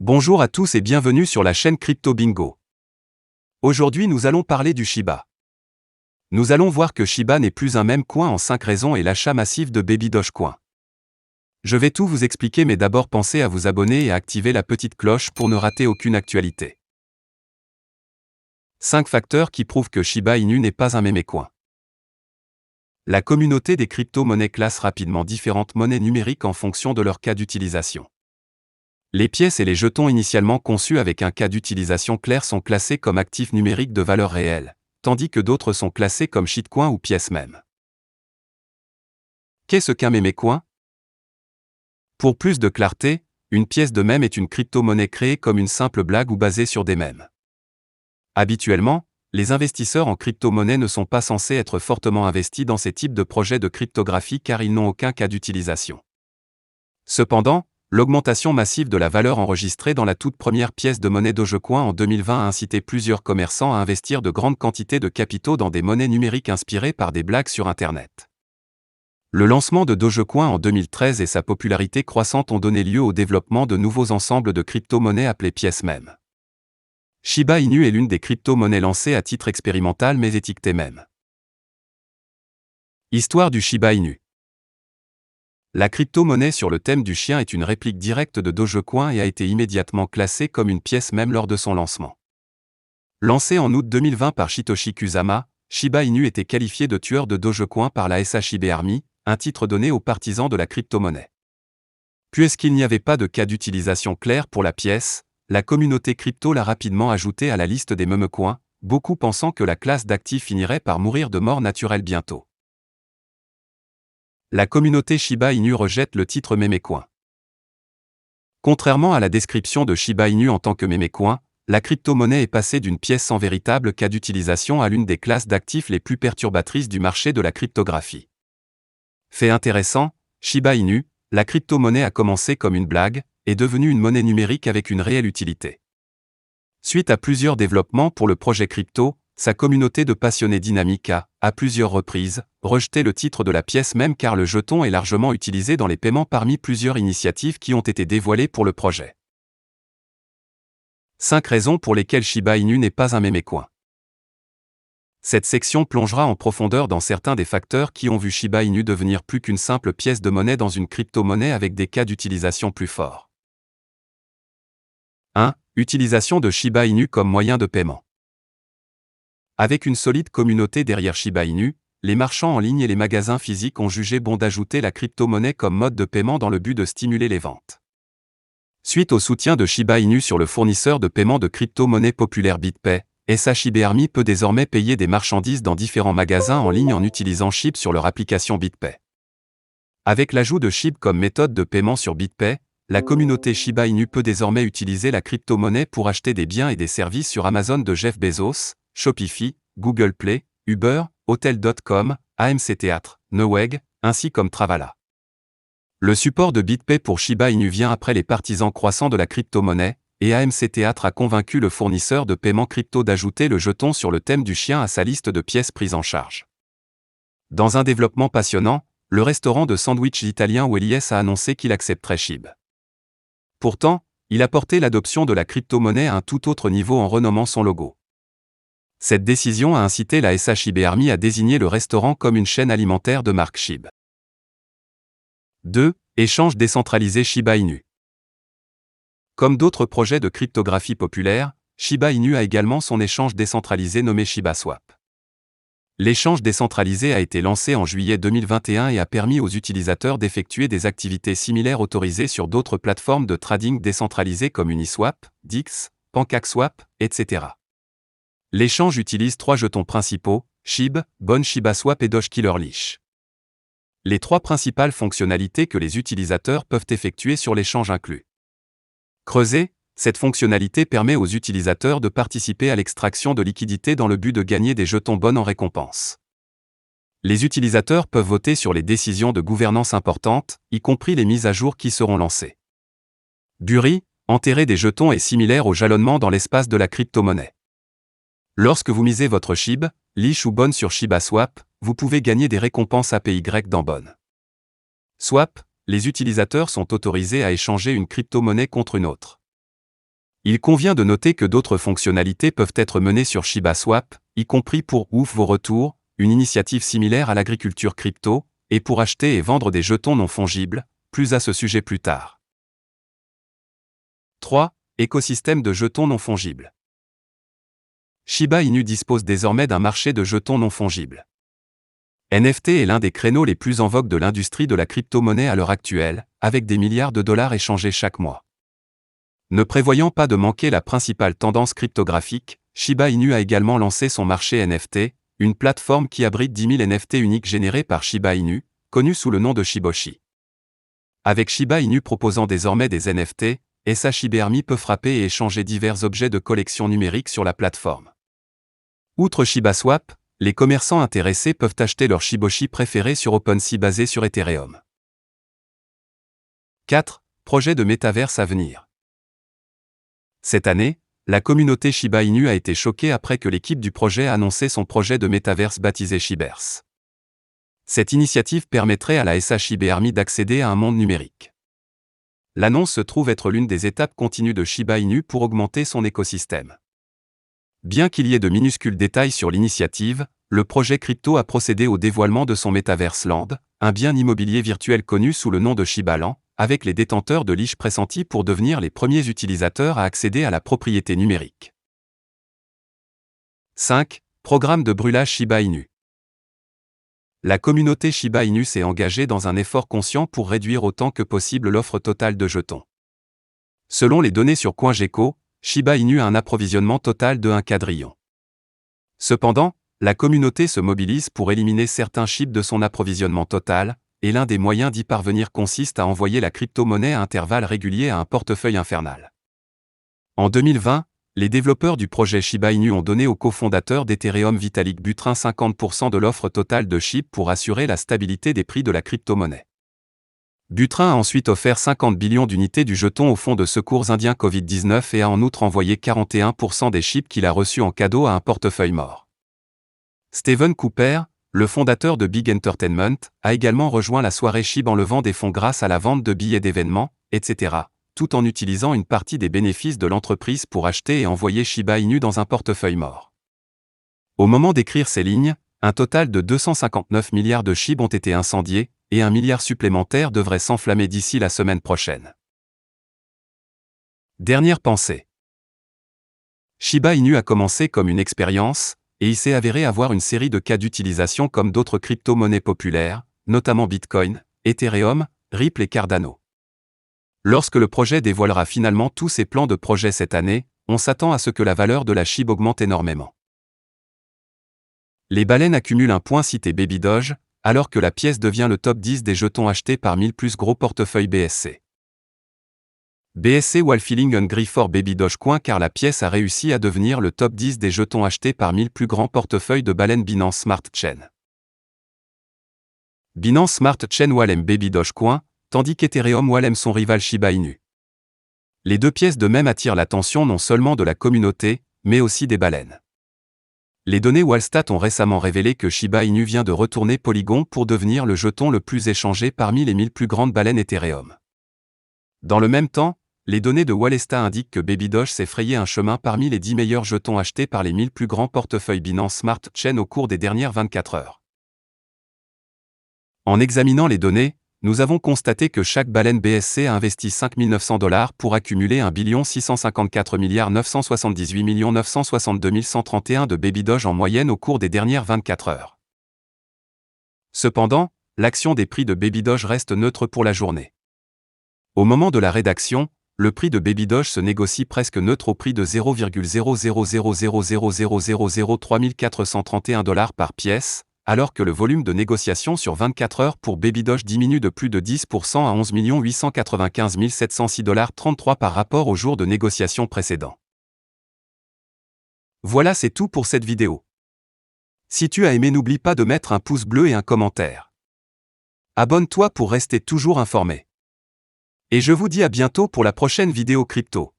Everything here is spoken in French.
Bonjour à tous et bienvenue sur la chaîne Crypto Bingo. Aujourd'hui nous allons parler du Shiba. Nous allons voir que Shiba n'est plus un meme coin en 5 raisons et l'achat massif de Baby Dogecoin. Je vais tout vous expliquer mais d'abord pensez à vous abonner et à activer la petite cloche pour ne rater aucune actualité. 5 facteurs qui prouvent que Shiba Inu n'est pas un meme coin. La communauté des crypto-monnaies classe rapidement différentes monnaies numériques en fonction de leur cas d'utilisation. Les pièces et les jetons initialement conçus avec un cas d'utilisation clair sont classés comme actifs numériques de valeur réelle, tandis que d'autres sont classés comme shitcoins ou pièces mêmes. Qu'est-ce qu'un meme coin ? Pour plus de clarté, une pièce de mème est une crypto-monnaie créée comme une simple blague ou basée sur des mèmes. Habituellement, les investisseurs en crypto-monnaie ne sont pas censés être fortement investis dans ces types de projets de cryptographie car ils n'ont aucun cas d'utilisation. Cependant, l'augmentation massive de la valeur enregistrée dans la toute première pièce de monnaie Dogecoin en 2020 a incité plusieurs commerçants à investir de grandes quantités de capitaux dans des monnaies numériques inspirées par des blagues sur Internet. Le lancement de Dogecoin en 2013 et sa popularité croissante ont donné lieu au développement de nouveaux ensembles de crypto-monnaies appelées pièces mêmes. Shiba Inu est l'une des crypto-monnaies lancées à titre expérimental mais étiquetée mème. Histoire du Shiba Inu. La crypto-monnaie sur le thème du chien est une réplique directe de Dogecoin et a été immédiatement classée comme une pièce mème lors de son lancement. Lancé en août 2020 par Satoshi Kusama, Shiba Inu était qualifié de tueur de Dogecoin par la SHIB Army, un titre donné aux partisans de la crypto-monnaie. Puisqu'il n'y avait pas de cas d'utilisation clair pour la pièce, la communauté crypto l'a rapidement ajoutée à la liste des memecoins, beaucoup pensant que la classe d'actifs finirait par mourir de mort naturelle bientôt. La communauté Shiba Inu rejette le titre memecoin. Contrairement à la description de Shiba Inu en tant que memecoin, la crypto-monnaie est passée d'une pièce sans véritable cas d'utilisation à l'une des classes d'actifs les plus perturbatrices du marché de la cryptographie. Fait intéressant, Shiba Inu, la crypto-monnaie a commencé comme une blague, est devenue une monnaie numérique avec une réelle utilité. Suite à plusieurs développements pour le projet crypto, sa communauté de passionnés dynamiques a, à plusieurs reprises, rejeté le titre de la pièce même car le jeton est largement utilisé dans les paiements parmi plusieurs initiatives qui ont été dévoilées pour le projet. 5 raisons pour lesquelles Shiba Inu n'est pas un memecoin. Cette section plongera en profondeur dans certains des facteurs qui ont vu Shiba Inu devenir plus qu'une simple pièce de monnaie dans une crypto-monnaie avec des cas d'utilisation plus forts. 1. Utilisation de Shiba Inu comme moyen de paiement. Avec une solide communauté derrière Shiba Inu, les marchands en ligne et les magasins physiques ont jugé bon d'ajouter la crypto-monnaie comme mode de paiement dans le but de stimuler les ventes. Suite au soutien de Shiba Inu sur le fournisseur de paiement de crypto-monnaie populaire BitPay, SHIB Army peut désormais payer des marchandises dans différents magasins en ligne en utilisant SHIB sur leur application BitPay. Avec l'ajout de SHIB comme méthode de paiement sur BitPay, la communauté Shiba Inu peut désormais utiliser la crypto-monnaie pour acheter des biens et des services sur Amazon de Jeff Bezos, Shopify, Google Play, Uber, Hotel.com, AMC Theatre, Newegg, ainsi comme Travala. Le support de BitPay pour Shiba Inu vient après les partisans croissants de la crypto-monnaie, et AMC Theatre a convaincu le fournisseur de paiement crypto d'ajouter le jeton sur le thème du chien à sa liste de pièces prises en charge. Dans un développement passionnant, le restaurant de sandwich italien Wellies a annoncé qu'il accepterait SHIB. Pourtant, il a porté l'adoption de la crypto-monnaie à un tout autre niveau en renommant son logo. Cette décision a incité la SHIB Army à désigner le restaurant comme une chaîne alimentaire de marque SHIB. 2. Échange décentralisé Shiba Inu. Comme d'autres projets de cryptographie populaire, Shiba Inu a également son échange décentralisé nommé ShibaSwap. L'échange décentralisé a été lancé en juillet 2021 et a permis aux utilisateurs d'effectuer des activités similaires autorisées sur d'autres plateformes de trading décentralisées comme Uniswap, Dix, PancakeSwap, etc. L'échange utilise 3 jetons principaux, SHIB, Bon ShibaSwap et Doge Killer Leash. Les 3 principales fonctionnalités que les utilisateurs peuvent effectuer sur l'échange incluent. Creuser, cette fonctionnalité permet aux utilisateurs de participer à l'extraction de liquidités dans le but de gagner des jetons Bon en récompense. Les utilisateurs peuvent voter sur les décisions de gouvernance importantes, y compris les mises à jour qui seront lancées. Bury, enterrer des jetons est similaire au jalonnement dans l'espace de la crypto-monnaie. Lorsque vous misez votre SHIB, Leash ou Bon sur ShibaSwap, vous pouvez gagner des récompenses APY dans Bon. Swap, les utilisateurs sont autorisés à échanger une crypto-monnaie contre une autre. Il convient de noter que d'autres fonctionnalités peuvent être menées sur Shiba Swap, y compris pour ouf vos retours, une initiative similaire à l'agriculture crypto, et pour acheter et vendre des jetons non fongibles, plus à ce sujet plus tard. 3. Écosystème de jetons non fongibles. Shiba Inu dispose désormais d'un marché de jetons non fongibles. NFT est l'un des créneaux les plus en vogue de l'industrie de la crypto-monnaie à l'heure actuelle, avec des milliards de dollars échangés chaque mois. Ne prévoyant pas de manquer la principale tendance cryptographique, Shiba Inu a également lancé son marché NFT, une plateforme qui abrite 10 000 NFT uniques générés par Shiba Inu, connus sous le nom de Shiboshi. Avec Shiba Inu proposant désormais des NFT, SHIBARMI peut frapper et échanger divers objets de collection numérique sur la plateforme. Outre ShibaSwap, les commerçants intéressés peuvent acheter leur Shiboshi préféré sur OpenSea basé sur Ethereum. 4. Projet de métaverse à venir. Cette année, la communauté Shiba Inu a été choquée après que l'équipe du projet a annoncé son projet de métaverse baptisé Shiverse. Cette initiative permettrait à la SHIBARMI d'accéder à un monde numérique. L'annonce se trouve être l'une des étapes continues de Shiba Inu pour augmenter son écosystème. Bien qu'il y ait de minuscules détails sur l'initiative, le projet crypto a procédé au dévoilement de son Metaverse Land, un bien immobilier virtuel connu sous le nom de Shibaland, avec les détenteurs de leash pressentis pour devenir les premiers utilisateurs à accéder à la propriété numérique. 5. Programme de brûlage Shiba Inu. La communauté Shiba Inu s'est engagée dans un effort conscient pour réduire autant que possible l'offre totale de jetons. Selon les données sur CoinGecko, Shiba Inu a un approvisionnement total de 1 quadrillion. Cependant, la communauté se mobilise pour éliminer certains chips de son approvisionnement total, et l'un des moyens d'y parvenir consiste à envoyer la crypto-monnaie à intervalles réguliers à un portefeuille infernal. En 2020, les développeurs du projet Shiba Inu ont donné au cofondateur d'Ethereum Vitalik Buterin 50% de l'offre totale de chips pour assurer la stabilité des prix de la crypto-monnaie. Buterin a ensuite offert 50 billions d'unités du jeton au fonds de secours indien Covid-19 et a en outre envoyé 41% des chips qu'il a reçus en cadeau à un portefeuille mort. Steven Cooper, le fondateur de Big Entertainment, a également rejoint la soirée SHIB en levant des fonds grâce à la vente de billets d'événements, etc., tout en utilisant une partie des bénéfices de l'entreprise pour acheter et envoyer Shiba Inu dans un portefeuille mort. Au moment d'écrire ces lignes, un total de 259 milliards de SHIB ont été incendiés, et 1 milliard supplémentaire devrait s'enflammer d'ici la semaine prochaine. Dernière pensée. Shiba Inu a commencé comme une expérience, et il s'est avéré avoir une série de cas d'utilisation comme d'autres crypto-monnaies populaires, notamment Bitcoin, Ethereum, Ripple et Cardano. Lorsque le projet dévoilera finalement tous ses plans de projet cette année, on s'attend à ce que la valeur de la SHIB augmente énormément. Les baleines accumulent un point cité Baby Doge, alors que la pièce devient le top 10 des jetons achetés par 1000 plus gros portefeuilles BSC. BSC while feeling hungry for Baby Dogecoin car la pièce a réussi à devenir le top 10 des jetons achetés par 1000 plus grands portefeuilles de baleines Binance Smart Chain. Binance Smart Chain while aime Baby Dogecoin, tandis qu'Ethereum while aime son rival Shiba Inu. Les deux pièces de même attirent l'attention non seulement de la communauté, mais aussi des baleines. Les données Wallstat ont récemment révélé que Shiba Inu vient de retourner Polygon pour devenir le jeton le plus échangé parmi les 1000 plus grandes baleines Ethereum. Dans le même temps, les données de Wallstat indiquent que Baby Doge s'est frayé un chemin parmi les 10 meilleurs jetons achetés par les 1000 plus grands portefeuilles Binance Smart Chain au cours des dernières 24 heures. En examinant les données, nous avons constaté que chaque baleine BSC a investi 5 900 $ pour accumuler 1 654 978 962 131 de Baby Doge en moyenne au cours des dernières 24 heures. Cependant, l'action des prix de Baby Doge reste neutre pour la journée. Au moment de la rédaction, le prix de Baby Doge se négocie presque neutre au prix de 0,00000003 431 $ par pièce, alors que le volume de négociation sur 24 heures pour Baby Doge diminue de plus de 10% à 11 895 706 $33 par rapport au jour de négociation précédent. Voilà, c'est tout pour cette vidéo. Si tu as aimé, n'oublie pas de mettre un pouce bleu et un commentaire. Abonne-toi pour rester toujours informé. Et je vous dis à bientôt pour la prochaine vidéo crypto.